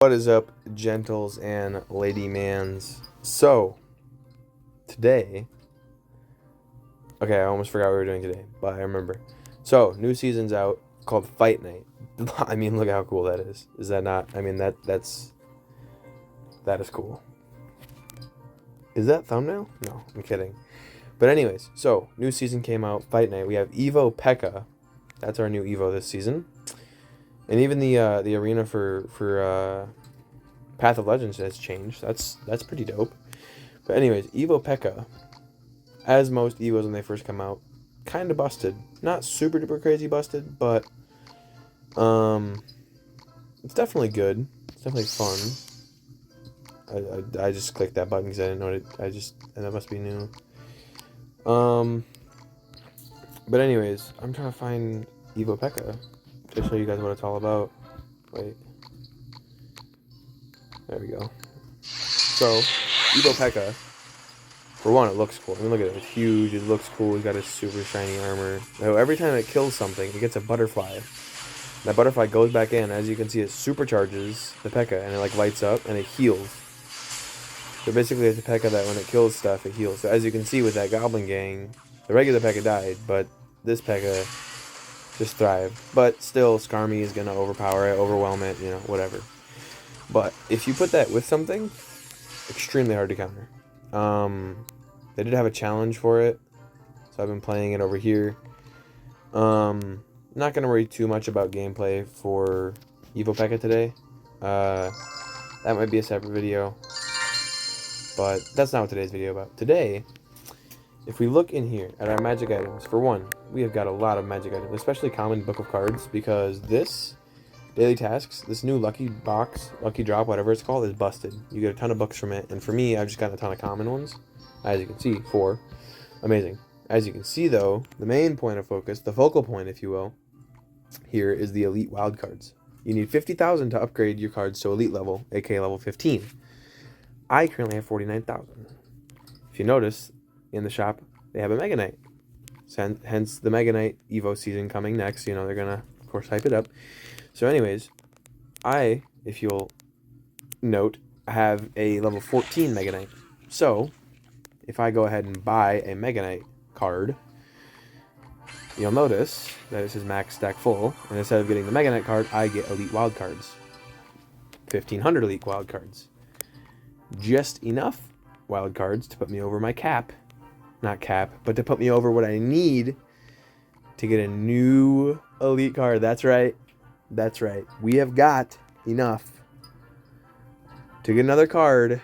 What is up, gentles and lady mans? So, today, okay, I almost forgot what we were doing today, but I remember. So, new season's out called Fight Night. I mean, look how cool that is. Is that not? I mean, that is cool. Is that thumbnail? No, I'm kidding. But anyways, so new season came out, Fight Night. We have Evo P.E.K.K.A. That's our new Evo this season. And even the arena for Path of Legends has changed. That's pretty dope. But anyways, Evo P.E.K.K.A. As most Evos when they first come out, kind of busted. Not super duper crazy busted, but it's definitely good. It's definitely fun. I just clicked that button because I didn't know it. And that must be new. But anyways, I'm trying to find Evo P.E.K.K.A. to show you guys what it's all about. Wait. There we go. So, Evo P.E.K.K.A. For one, it looks cool. I mean, look at it. It's huge. It looks cool. He's got his super shiny armor. So every time it kills something, it gets a butterfly. That butterfly goes back in. As you can see, it supercharges the P.E.K.K.A. and it like lights up and it heals. So basically, it's a P.E.K.K.A. that when it kills stuff, it heals. So as you can see with that Goblin Gang, the regular P.E.K.K.A. died, but this P.E.K.K.A. just thrived. But still, Skarmy is gonna overpower it, overwhelm it, you know, whatever. But if you put that with something, extremely hard to counter. They did have a challenge for it, so I've been playing it over here. Not gonna worry too much about gameplay for Evo P.E.K.K.A. today. That might be a separate video, but that's not what today's video about. Today, if we look in here at our magic items, for one, we have got a lot of magic items, especially common book of cards, because this daily tasks, this new lucky box, lucky drop, whatever it's called, is busted. You get a ton of books from it, and for me, I've just gotten a ton of common ones. As you can see, 4. Amazing. As you can see, though, the main point of focus, the focal point, if you will, here is the elite wildcards. You need 50,000 to upgrade your cards to elite level, aka level 15. I currently have 49,000. If you notice, in the shop, they have a Mega Knight. Hence the Mega Knight Evo season coming next. You know, they're gonna, of course, hype it up. So anyways, I, if you'll note, have a level 14 Mega Knight. So, if I go ahead and buy a Mega Knight card, you'll notice that it says max stack full, and instead of getting the Mega Knight card, I get elite wild cards. 1,500 elite wild cards. Just enough wild cards to put me over my cap. Not cap, but to put me over what I need to get a new elite card. That's right. That's right. We have got enough to get another card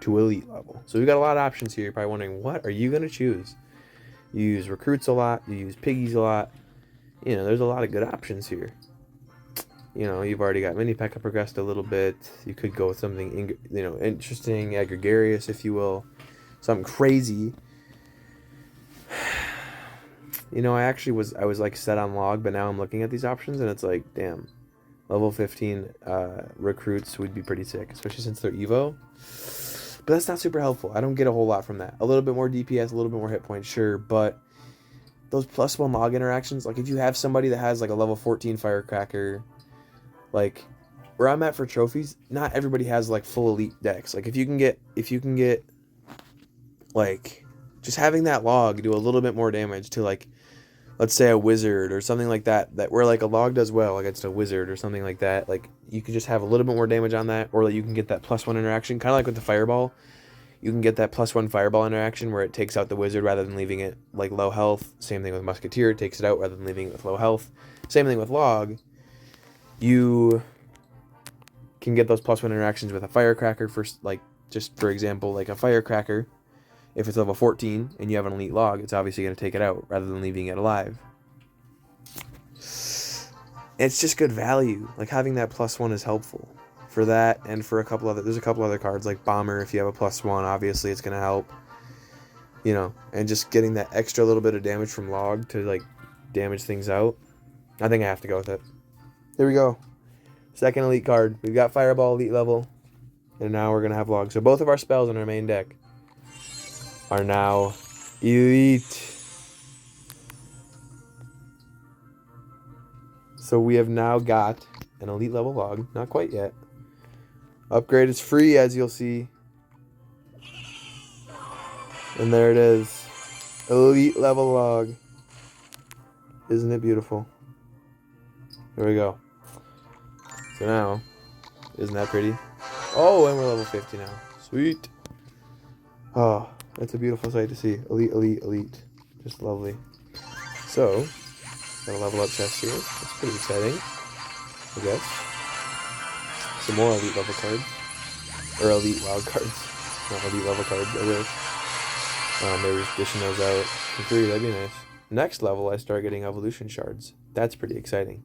to elite level. So we've got a lot of options here. You're probably wondering, what are you going to choose? You use recruits a lot. You use piggies a lot. You know, there's a lot of good options here. You know, you've already got mini P.E.K.K.A. progressed a little bit. You could go with something, you know, interesting, gregarious, if you will. Something crazy. You know, I was like set on log, but now I'm looking at these options and it's like, damn, level 15 recruits would be pretty sick, especially since they're Evo. But that's not super helpful. I don't get a whole lot from that. A little bit more DPS, a little bit more hit points, sure, but those +1 log interactions, like if you have somebody that has like a level 14 firecracker, like where I'm at for trophies, not everybody has like full elite decks. Like if you can get like just having that log do a little bit more damage to, like, let's say a wizard or something like that, where like a log does well against a wizard or something like that, like you can just have a little bit more damage on that, or you can get that +1 interaction, kind of like with the fireball. You can get that +1 fireball interaction where it takes out the wizard rather than leaving it like low health. Same thing with musketeer, it takes it out rather than leaving it with low health. Same thing with log. You can get those +1 interactions with a firecracker for, like, just for example, like a firecracker. If it's level 14 and you have an elite log, it's obviously going to take it out rather than leaving it alive. It's just good value. Like, having that +1 is helpful for that, and for there's a couple other cards like Bomber. If you have a +1, obviously it's going to help. You know, and just getting that extra little bit of damage from log to, like, damage things out. I think I have to go with it. Here we go. Second elite card. We've got Fireball elite level, and now we're going to have log. So both of our spells in our main deck are now elite. So we have now got an elite level log. Not quite yet. Upgrade is free, as you'll see. And there it is. Elite level log. Isn't it beautiful? Here we go. So now, isn't that pretty? Oh, and we're level 50 now. Sweet. Oh, that's a beautiful sight to see. Elite, elite, elite. Just lovely. So, got a level up chest here. That's pretty exciting, I guess. Some more elite level cards. Or elite wild cards. Not elite level cards, I wish. They were dishing those out for free. That'd be nice. Next level, I start getting evolution shards. That's pretty exciting.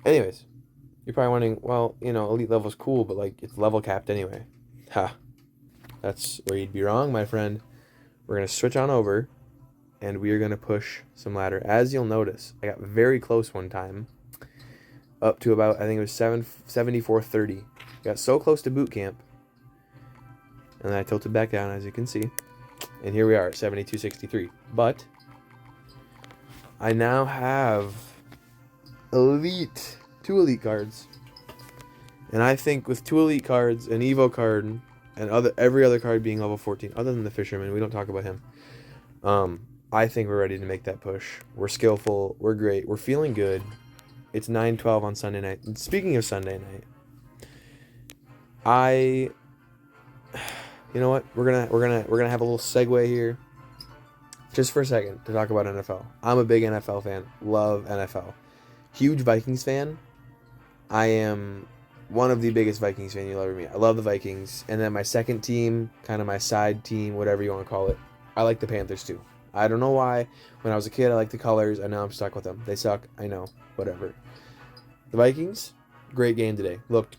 Anyways, you're probably wondering, well, you know, elite level's cool, but like it's level capped anyway. Ha. That's where you'd be wrong, my friend. We're going to switch on over, and we are going to push some ladder. As you'll notice, I got very close one time, up to about, I think it was 7430. Got so close to boot camp, and then I tilted back down, as you can see. And here we are at 7263. But I now have two elite cards. And I think with 2 elite cards, an Evo card, and every other card being level 14, other than the Fisherman, we don't talk about him. I think we're ready to make that push. We're skillful. We're great. We're feeling good. It's 9/12 on Sunday night. And speaking of Sunday night, you know what? We're gonna have a little segue here, just for a second, to talk about NFL. I'm a big NFL fan. Love NFL. Huge Vikings fan. I am one of the biggest Vikings fan you'll ever meet. I love the Vikings. And then my second team, kind of my side team, whatever you want to call it, I like the Panthers too. I don't know why. When I was a kid, I liked the colors, and now I'm stuck with them. They suck. I know. Whatever. The Vikings, great game today. Looked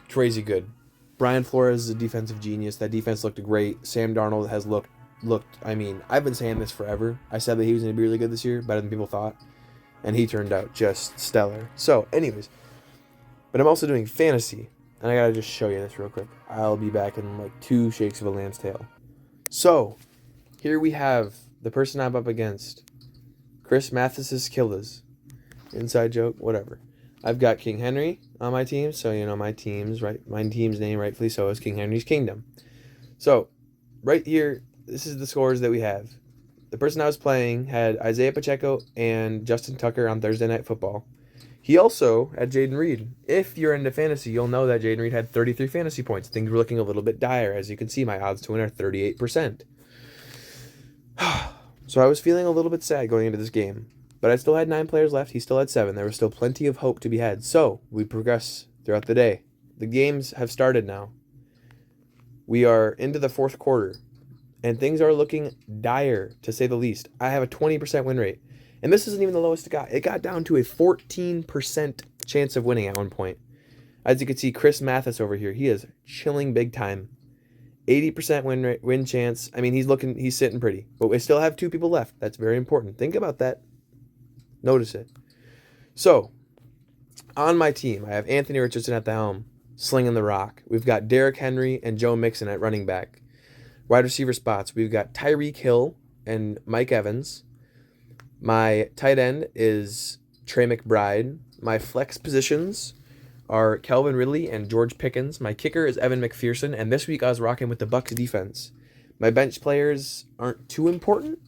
crazy good. Brian Flores is a defensive genius. That defense looked great. Sam Darnold has looked, I mean, I've been saying this forever. I said that he was going to be really good this year, better than people thought. And he turned out just stellar. So, anyways. But I'm also doing fantasy. And I got to just show you this real quick. I'll be back in like 2 shakes of a lamb's tail. So, here we have the person I'm up against. Chris Mathis's Kildas. Inside joke, whatever. I've got King Henry on my team, so you know my team's name rightfully so is King Henry's Kingdom. So, right here, this is the scores that we have. The person I was playing had Isaiah Pacheco and Justin Tucker on Thursday Night Football. He also had Jaden Reed. If you're into fantasy, you'll know that Jaden Reed had 33 fantasy points. Things were looking a little bit dire. As you can see, my odds to win are 38%. So I was feeling a little bit sad going into this game. But I still had 9 players left. He still had 7. There was still plenty of hope to be had. So we progress throughout the day. The games have started now. We are into the 4th quarter. And things are looking dire, to say the least. I have a 20% win rate. And this isn't even the lowest it got. It got down to a 14% chance of winning at one point. As you can see, Chris Mathis over here, he is chilling big time. 80% win chance. I mean, he's sitting pretty. But we still have 2 people left. That's very important. Think about that. Notice it. So, on my team, I have Anthony Richardson at the helm, slinging the rock. We've got Derrick Henry and Joe Mixon at running back. Wide receiver spots, we've got Tyreek Hill and Mike Evans. My tight end is Trey McBride. My flex positions are Calvin Ridley and George Pickens. My kicker is Evan McPherson, and this week I was rocking with the Bucs defense. My bench players aren't too important,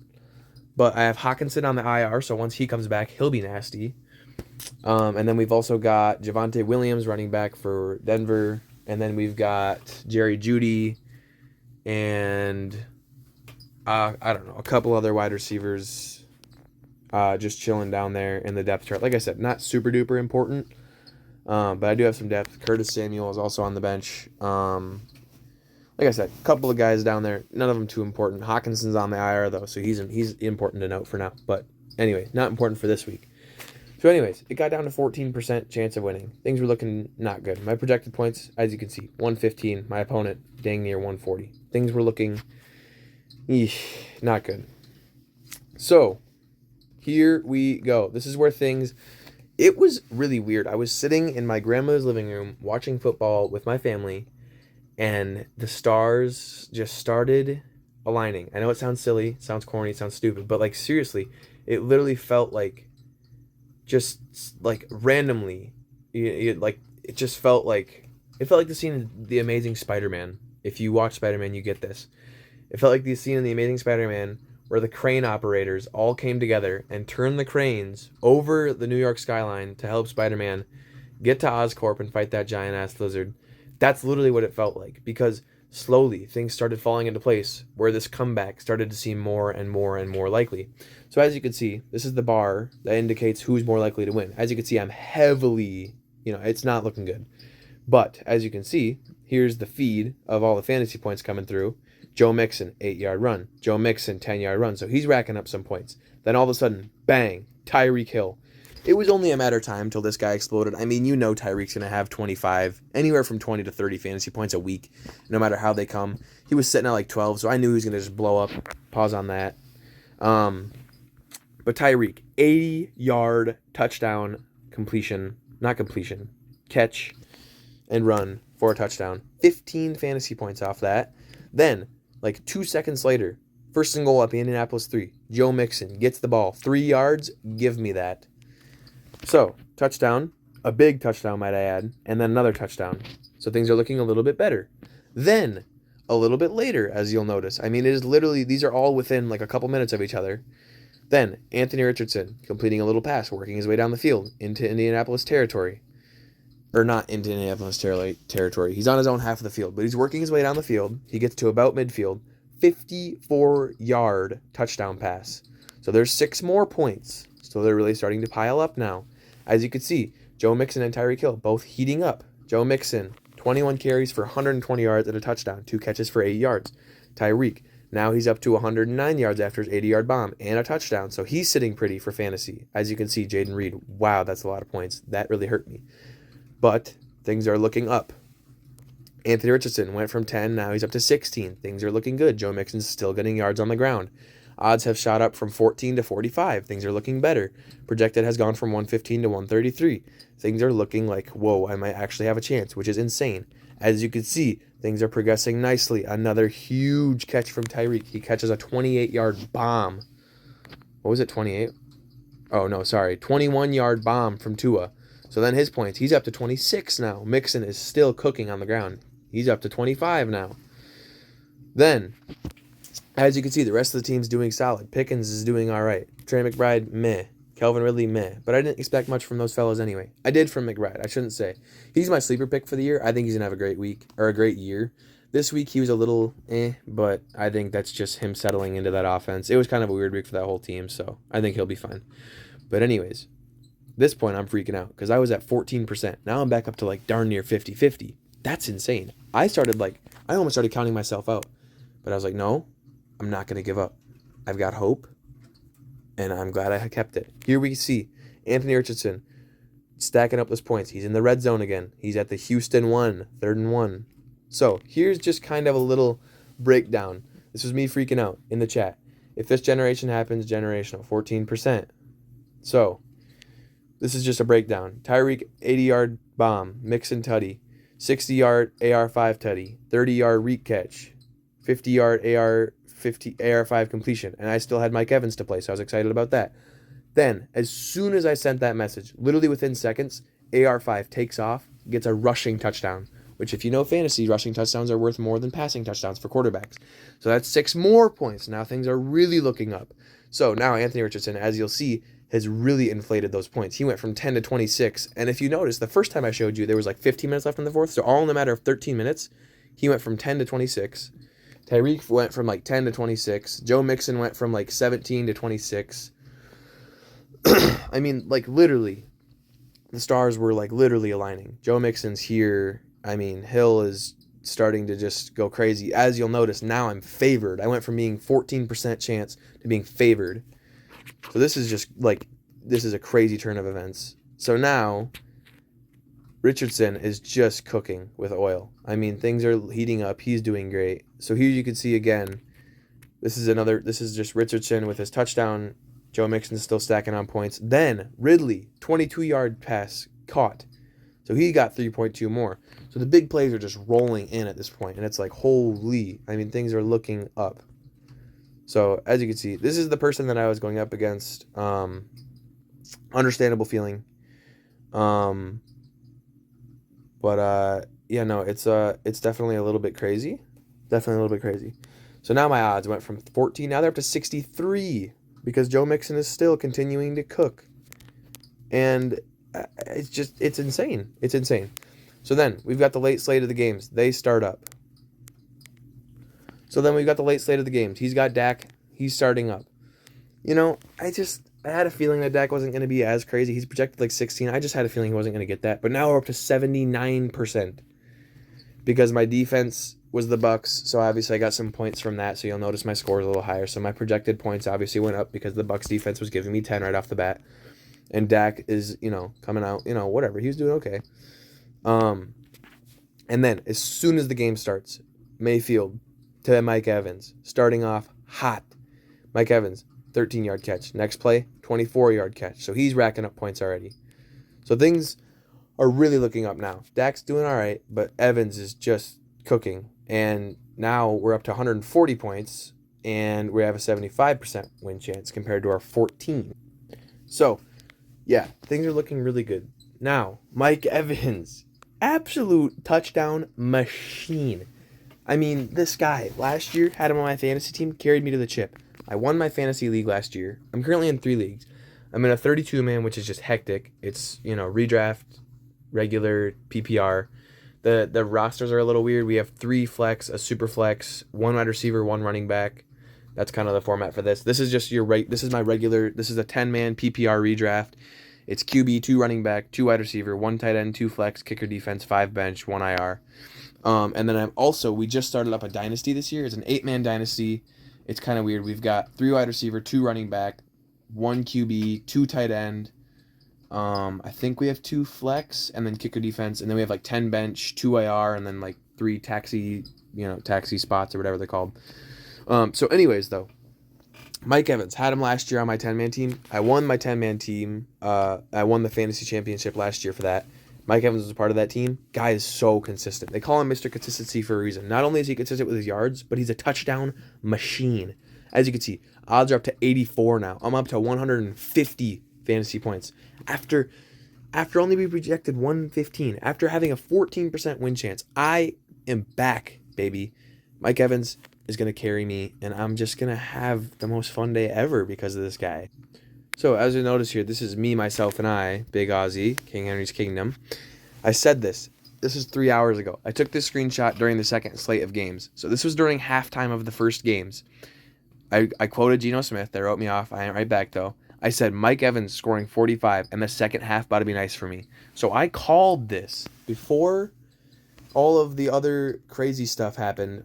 but I have Hawkinson on the IR, so once he comes back, he'll be nasty. And then we've also got Javonte Williams running back for Denver, and then we've got Jerry Jeudy and I don't know, a couple other wide receivers just chilling down there in the depth chart. Like I said, not super duper important, but I do have some depth. Curtis Samuel is also on the bench. Like I said, a couple of guys down there, none of them too important. Hawkinson's on the IR though, so he's important to note for now. But anyway, not important for this week. So anyways, it got down to 14% chance of winning. Things were looking not good. My projected points, as you can see, 115. My opponent, dang near 140. Things were looking not good. So, here we go. This is where things... It was really weird. I was sitting in my grandmother's living room watching football with my family, and the stars just started aligning. I know it sounds silly, it sounds corny, it sounds stupid, but like seriously, it literally felt like just like randomly Like it just felt like the scene in The Amazing Spider-Man. If you watch Spider-Man, you get this. It felt like the scene in The Amazing Spider-Man where the crane operators all came together and turned the cranes over the New York skyline to help Spider-Man get to Oscorp and fight that giant ass lizard. That's literally what it felt like, because slowly things started falling into place where this comeback started to seem more and more and more likely. So as you can see, this is the bar that indicates who's more likely to win. As you can see, I'm heavily, it's not looking good. But as you can see, here's the feed of all the fantasy points coming through. Joe Mixon, 8-yard run. Joe Mixon, 10-yard run. So he's racking up some points. Then all of a sudden, bang, Tyreek Hill. It was only a matter of time till this guy exploded. I mean, Tyreek's going to have 25, anywhere from 20 to 30 fantasy points a week, no matter how they come. He was sitting at like 12, so I knew he was going to just blow up. Pause on that. But Tyreek, 80-yard touchdown catch and run for a touchdown. 15 fantasy points off that. Then, like 2 seconds later, first and goal up Indianapolis 3. Joe Mixon gets the ball. 3 yards, give me that. So, touchdown, a big touchdown might I add, and then another touchdown. So things are looking a little bit better. Then, a little bit later, as you'll notice. I mean, it is literally, these are all within like a couple minutes of each other. Then, Anthony Richardson completing a little pass, working his way down the field into Indianapolis territory. Or not into Indianapolis territory. He's on his own half of the field, but he's working his way down the field. He gets to about midfield. 54-yard touchdown pass. So there's 6 more points. So they're really starting to pile up now. As you can see, Joe Mixon and Tyreek Hill both heating up. Joe Mixon, 21 carries for 120 yards and a touchdown. 2 catches for 8 yards. Tyreek, now he's up to 109 yards after his 80-yard bomb and a touchdown. So he's sitting pretty for fantasy. As you can see, Jaden Reed, wow, that's a lot of points. That really hurt me. But things are looking up. Anthony Richardson went from 10, now he's up to 16. Things are looking good. Joe Mixon's still getting yards on the ground. Odds have shot up from 14 to 45. Things are looking better. Projected has gone from 115 to 133. Things are looking like, whoa, I might actually have a chance, which is insane. As you can see, things are progressing nicely. Another huge catch from Tyreek. He catches a 28-yard bomb. What was it, 28? Oh, no, sorry. 21-yard bomb from Tua. So then his points, he's up to 26 now. Mixon is still cooking on the ground. He's up to 25 now. Then, as you can see, the rest of the team's doing solid. Pickens is doing all right. Trey McBride, meh. Calvin Ridley, meh. But I didn't expect much from those fellas anyway. I did from McBride. I shouldn't say. He's my sleeper pick for the year. I think he's going to have a great week, or a great year. This week he was a little but I think that's just him settling into that offense. It was kind of a weird week for that whole team, so I think he'll be fine. But anyways, this point I'm freaking out because I was at 14%. Now I'm back up to like darn near 50-50. That's insane. I almost started counting myself out. But I was like, no, I'm not going to give up. I've got hope, and I'm glad I kept it. Here we see Anthony Richardson stacking up those points. He's in the red zone again. He's at the Houston 1, 3rd and 1. So here's just kind of a little breakdown. This was me freaking out in the chat. If this generation happens, generational, 14%. So this is just a breakdown. Tyreek, 80-yard bomb. Mixon tutty. 60-yard AR5 tutty. 30-yard reek catch. 50-yard AR5 completion. And I still had Mike Evans to play, so I was excited about that. Then, as soon as I sent that message, literally within seconds, AR5 takes off, gets a rushing touchdown. Which, if you know fantasy, rushing touchdowns are worth more than passing touchdowns for quarterbacks. So that's 6 more points. Now things are really looking up. So now Anthony Richardson, as you'll see, has really inflated those points. He went from 10 to 26. And if you notice, the first time I showed you, there was like 15 minutes left in the fourth. So all in a matter of 13 minutes, he went from 10 to 26. Tyreek went from like 10 to 26. Joe Mixon went from like 17 to 26. I mean, like literally, the stars were like literally aligning. Joe Mixon's here. I mean, Hill is starting to just go crazy. As you'll notice, now I'm favored. I went from being 14% chance to being favored. So this is just like, this is a crazy turn of events. So now, Richardson is just cooking with oil. I mean, things are heating up. He's doing great. So here you can see again, this is just Richardson with his touchdown. Joe Mixon's still stacking on points. Then Ridley, 22-yard pass caught. So he got 3.2 more. So the big plays are just rolling in at this point. And it's like, holy, I mean, things are looking up. So as you can see, this is the person that I was going up against. Understandable feeling. But yeah, no, it's definitely a little bit crazy. Definitely a little bit crazy. So now my odds went from 14, now they're up to 63 because Joe Mixon is still continuing to cook. And it's insane. It's insane. So then we've got the late slate of the games. They start up. So then we've got the late slate of the games. He's got Dak. He's starting up. You know, I had a feeling that Dak wasn't going to be as crazy. He's projected like 16. I just had a feeling he wasn't going to get that. But now we're up to 79% because my defense was the Bucks. So obviously I got some points from that. So you'll notice my score is a little higher. So my projected points obviously went up because the Bucks defense was giving me 10 right off the bat. And Dak is, coming out, whatever. He was doing okay. And then as soon as the game starts, Mayfield to Mike Evans, starting off hot. Mike Evans, 13-yard catch. Next play, 24-yard catch. So he's racking up points already. So things are really looking up now. Dak's doing all right, but Evans is just cooking. And now we're up to 140 points, and we have a 75% win chance compared to our 14. So, yeah, things are looking really good. Now, Mike Evans, absolute touchdown machine. I mean, this guy, last year, had him on my fantasy team, carried me to the chip. I won my fantasy league last year. I'm currently in 3 leagues. I'm in a 32-man, which is just hectic. It's, redraft, regular, PPR. The rosters are a little weird. We have 3 flex, a super flex, 1 wide receiver, 1 running back. That's kind of the format for this. This is just this is my regular, this is a 10-man PPR redraft. It's QB, 2 running back, 2 wide receiver, 1 tight end, 2 flex, kicker defense, 5 bench, 1 IR. And then we just started up a dynasty this year. It's an 8-man dynasty. It's kind of weird. We've got 3 wide receiver, 2 running back, 1 QB, 2 tight end. I think we have 2 flex and then kicker defense. And then we have like 10 bench, 2 IR, and then like 3 taxi spots or whatever they're called. So anyways, though, Mike Evans, had him last year on my 10-man team. I won my 10-man team. I won the fantasy championship last year for that. Mike Evans was a part of that team. Guy is so consistent. They call him Mr. Consistency for a reason. Not only is he consistent with his yards, but he's a touchdown machine. As you can see, odds are up to 84 now. I'm up to 150 fantasy points. After only being projected 115, after having a 14% win chance, I am back, baby. Mike Evans is going to carry me, and I'm just going to have the most fun day ever because of this guy. So, as you notice here, this is me, myself, and I, Big Ozzy, King Henry's Kingdom. I said this. This is 3 hours ago. I took this screenshot during the second slate of games. So, this was during halftime of the first games. I quoted Geno Smith. They wrote me off. I ain't right back, though. I said, Mike Evans scoring 45, and the second half about to be nice for me. So, I called this before all of the other crazy stuff happened.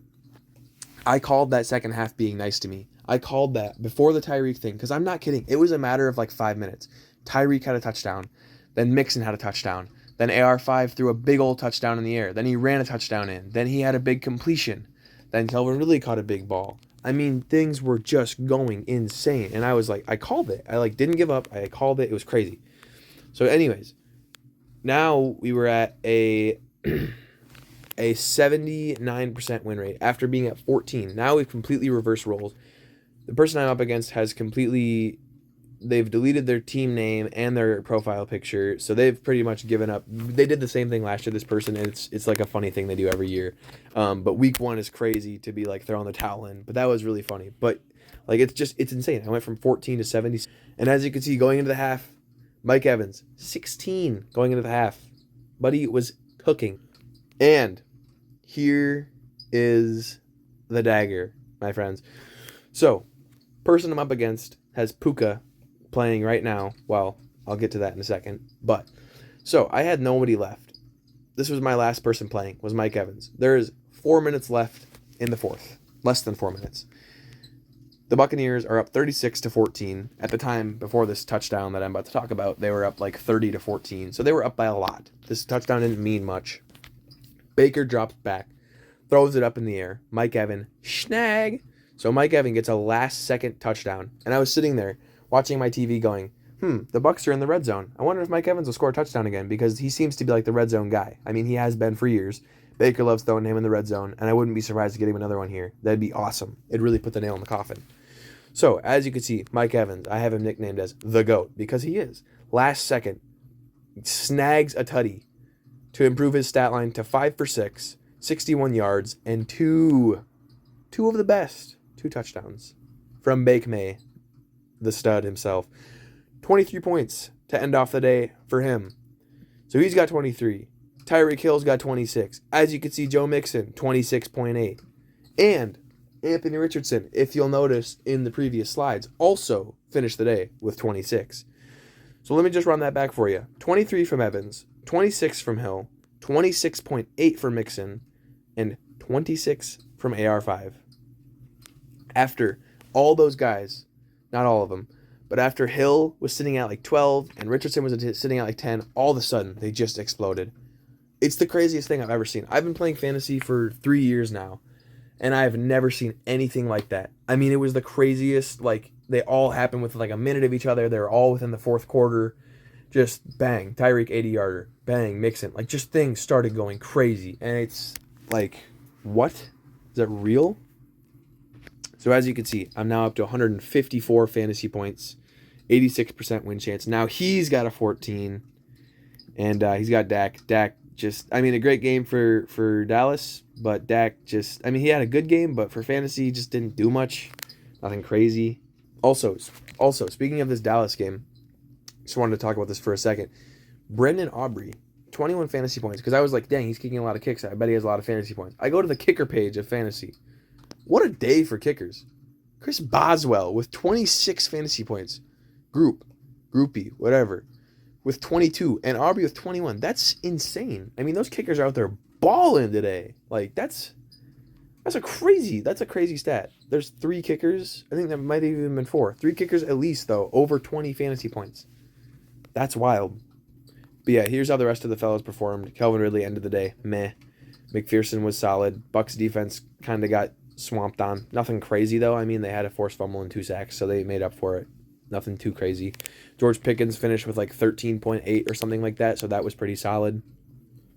I called that second half being nice to me. I called that before the Tyreek thing, because I'm not kidding. It was a matter of like 5 minutes. Tyreek had a touchdown. Then Mixon had a touchdown. Then AR5 threw a big old touchdown in the air. Then he ran a touchdown in. Then he had a big completion. Then Kelvin Ridley caught a big ball. I mean, things were just going insane. And I was like, I called it. I didn't give up. I called it. It was crazy. So anyways, now we were at a 79% win rate after being at 14. Now we've completely reversed roles. The person I'm up against they've deleted their team name and their profile picture, so they've pretty much given up. They did the same thing last year, this person, and it's like a funny thing they do every year. But week 1 is crazy to be like throwing the towel in, but that was really funny. But like it's insane. I went from 14 to 70, and as you can see, going into the half, Mike Evans, 16 going into the half. Buddy was cooking. And here is the dagger, my friends. So, person I'm up against has Puka playing right now. Well, I'll get to that in a second. But, so, I had nobody left. This was my last person playing, was Mike Evans. There is 4 minutes left in the fourth. Less than 4 minutes. The Buccaneers are up 36-14. At the time, before this touchdown that I'm about to talk about, they were up like 30-14. So they were up by a lot. This touchdown didn't mean much. Baker drops back, throws it up in the air. Mike Evans, snag. So Mike Evans gets a last-second touchdown. And I was sitting there watching my TV going, the Bucs are in the red zone. I wonder if Mike Evans will score a touchdown again because he seems to be like the red zone guy. I mean, he has been for years. Baker loves throwing him in the red zone, and I wouldn't be surprised to get him another one here. That'd be awesome. It'd really put the nail in the coffin. So, as you can see, Mike Evans, I have him nicknamed as the GOAT because he is. Last second, snags a tutty. to improve his stat line to 5 for 6, 61 yards, and two of the best, 2 touchdowns from Bake May, the stud himself. 23 points to end off the day for him. So he's got 23. Tyreek Hill's got 26. As you can see, Joe Mixon, 26.8. And Anthony Richardson, if you'll notice in the previous slides, also finished the day with 26. So let me just run that back for you. 23 from Evans, 26 from Hill, 26.8 for Mixon, and 26 from AR5. After all those guys, not all of them, but after Hill was sitting at like 12 and Richardson was sitting at like 10, all of a sudden they just exploded. It's the craziest thing I've ever seen. I've been playing fantasy for 3 years now, and I've never seen anything like that. I mean, it was the craziest. Like, they all happened with like a minute of each other. They were all within the fourth quarter. Just bang, Tyreek 80-yarder. Bang, Mixon. Like, just things started going crazy. And it's like, what? Is that real? So as you can see, I'm now up to 154 fantasy points, 86% win chance. Now he's got a 14, and he's got Dak. Dak just, I mean, a great game for Dallas, but Dak just, I mean, he had a good game, but for fantasy, he just didn't do much. Nothing crazy. Also, speaking of this Dallas game, just wanted to talk about this for a second. Brendan Aubrey, 21 fantasy points, because I was like, dang, he's kicking a lot of kicks. I bet he has a lot of fantasy points. I go to the kicker page of fantasy. What a day for kickers. Chris Boswell with 26 fantasy points. Groupie, whatever, with 22. And Aubrey with 21. That's insane. I mean, those kickers are out there balling today. Like, that's a crazy stat. There's 3 kickers. I think that might have even been 4. 3 kickers at least, though, over 20 fantasy points. That's wild. But yeah, here's how the rest of the fellows performed. Calvin Ridley, end of the day, meh. McPherson was solid. Bucks defense kind of got swamped on. Nothing crazy, though. I mean, they had a forced fumble and 2 sacks, so they made up for it. Nothing too crazy. George Pickens finished with like 13.8 or something like that, so that was pretty solid.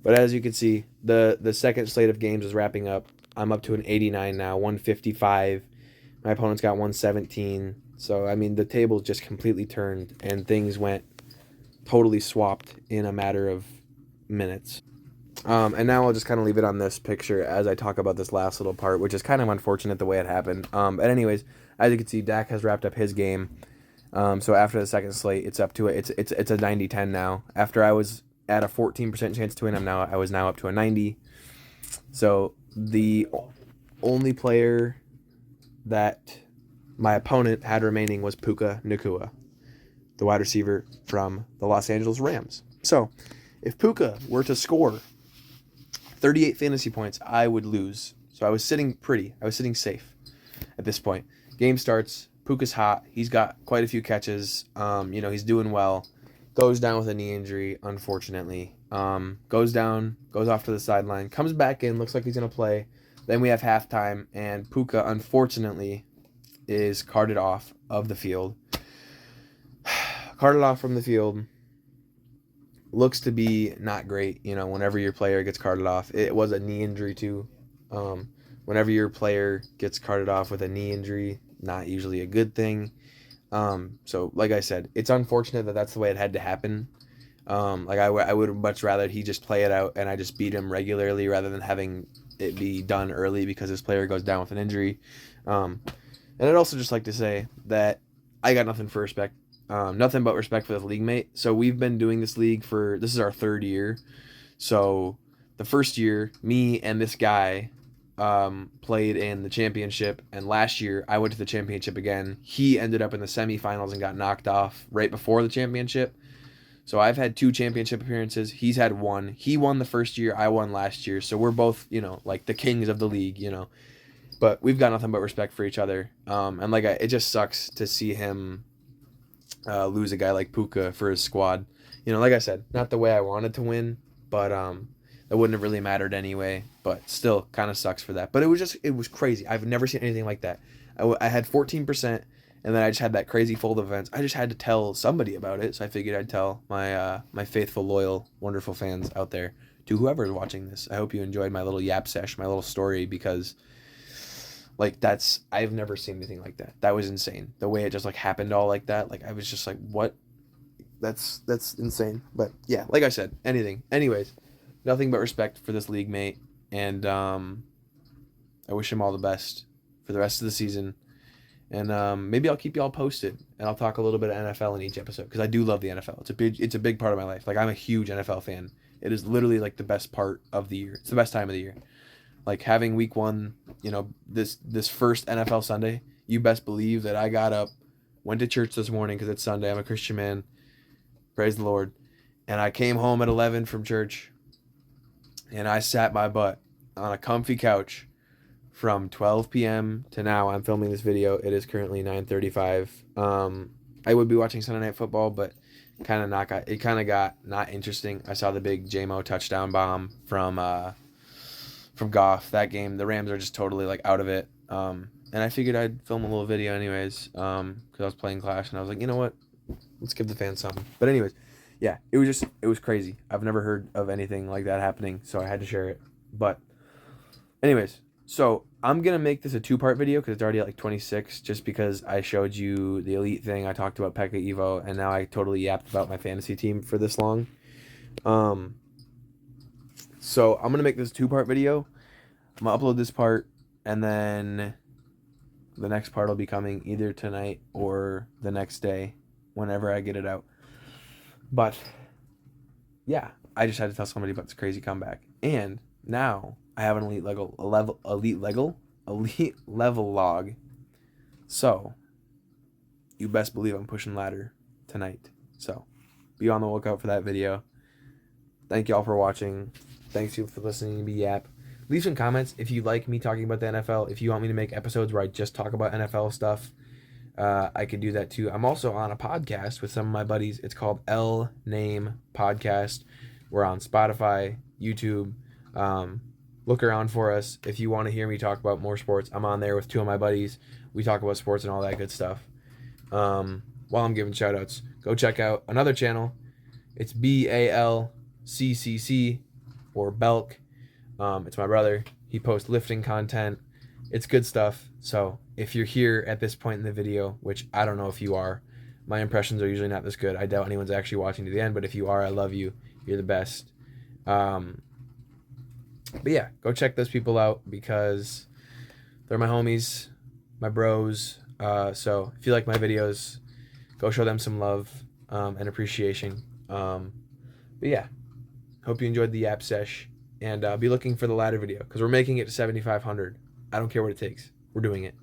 But as you can see, the second slate of games is wrapping up. I'm up to an 89 now, 155. My opponent's got 117. So, I mean, the table just completely turned, and things went totally swapped in a matter of minutes. And now I'll just kind of leave it on this picture as I talk about this last little part, which is kind of unfortunate the way it happened. But anyways, as you can see, Dak has wrapped up his game. So after the second slate, it's up to it's a 90-10 now. After I was at a 14% chance to win, I was now up to a 90. So the only player that my opponent had remaining was Puka Nacua, the wide receiver from the Los Angeles Rams. So if Puka were to score 38 fantasy points, I would lose. So I was sitting safe at this point. Game starts. Puka's hot. He's got quite a few catches. He's doing well. Goes down with a knee injury, unfortunately. Goes off to the sideline. Comes back in. Looks like he's going to play. Then we have halftime, and Puka, unfortunately, is carted off of the field. Carted off from the field. Looks to be not great, whenever your player gets carted off. It was a knee injury, too. Whenever your player gets carted off with a knee injury, not usually a good thing. So, like I said, it's unfortunate that that's the way it had to happen. I would much rather he just play it out and I just beat him regularly rather than having it be done early because his player goes down with an injury. And I'd also just like to say that I got nothing but respect for this league mate. So we've been doing this league this is our 3rd year. So the first year, me and this guy played in the championship, and last year I went to the championship again. He ended up in the semifinals and got knocked off right before the championship. So I've had 2 championship appearances. He's had 1. He won the first year. I won last year. So we're both, like the kings of the league, But we've got nothing but respect for each other. And it just sucks to see him lose a guy like Puka for his squad. Like I said, not the way I wanted to win, but that wouldn't have really mattered anyway. But still, kind of sucks for that. But it was crazy. I've never seen anything like that. I had 14%. And then I just had that crazy fold of events. I just had to tell somebody about it, so I figured I'd tell my faithful, loyal, wonderful fans out there, to whoever is watching this. I hope you enjoyed my little yap sesh, my little story, because I've never seen anything like that. That was insane. The way it just happened all like that. I was just like, what? That's insane. But yeah, like I said, anyways, nothing but respect for this league mate, and I wish him all the best for the rest of the season. And maybe I'll keep y'all posted, and I'll talk a little bit of NFL in each episode because I do love the NFL. It's a big part of my life. Like, I'm a huge NFL fan. It is literally like the best part of the year. It's the best time of the year. Like, having week 1, this first NFL Sunday, you best believe that I got up, went to church this morning because it's Sunday. I'm a Christian man. Praise the Lord. And I came home at 11 from church, and I sat my butt on a comfy couch from 12 p.m. to now. I'm filming this video. It is currently 9:35. I would be watching Sunday Night Football, but it kind of got not interesting. I saw the big J-Mo touchdown bomb from Goff. That game, the Rams are just totally like out of it. And I figured I'd film a little video anyways, because I was playing Clash, and I was like, you know what? Let's give the fans something. But anyways, yeah, it was crazy. I've never heard of anything like that happening, so I had to share it. But anyways, so I'm going to make this a 2-part video because it's already at like 26, just because I showed you the elite thing. I talked about Pekka Evo, and now I totally yapped about my fantasy team for this long. So I'm going to make this a 2-part video. I'm going to upload this part, and then the next part will be coming either tonight or the next day, whenever I get it out. But yeah, I just had to tell somebody about this crazy comeback. And now I have an elite level log. So you best believe I'm pushing ladder tonight. So be on the lookout for that video. Thank y'all for watching. Thanks you for listening to me yap. Leave some comments if you like me talking about the NFL. If you want me to make episodes where I just talk about NFL stuff, I could do that too. I'm also on a podcast with some of my buddies. It's called L Name Podcast. We're on Spotify, YouTube. Look around for us. If you want to hear me talk about more sports, I'm on there with 2 of my buddies. We talk about sports and all that good stuff. While I'm giving shout outs, go check out another channel. It's BALCCC or Belk. It's my brother. He posts lifting content. It's good stuff. So if you're here at this point in the video, which I don't know if you are, my impressions are usually not this good. I doubt anyone's actually watching to the end, but if you are, I love you. You're the best. But yeah, go check those people out because they're my homies, my bros. So if you like my videos, go show them some love and appreciation. But yeah, hope you enjoyed the Yap Sesh, and be looking for the ladder video because we're making it to 7,500. I don't care what it takes. We're doing it.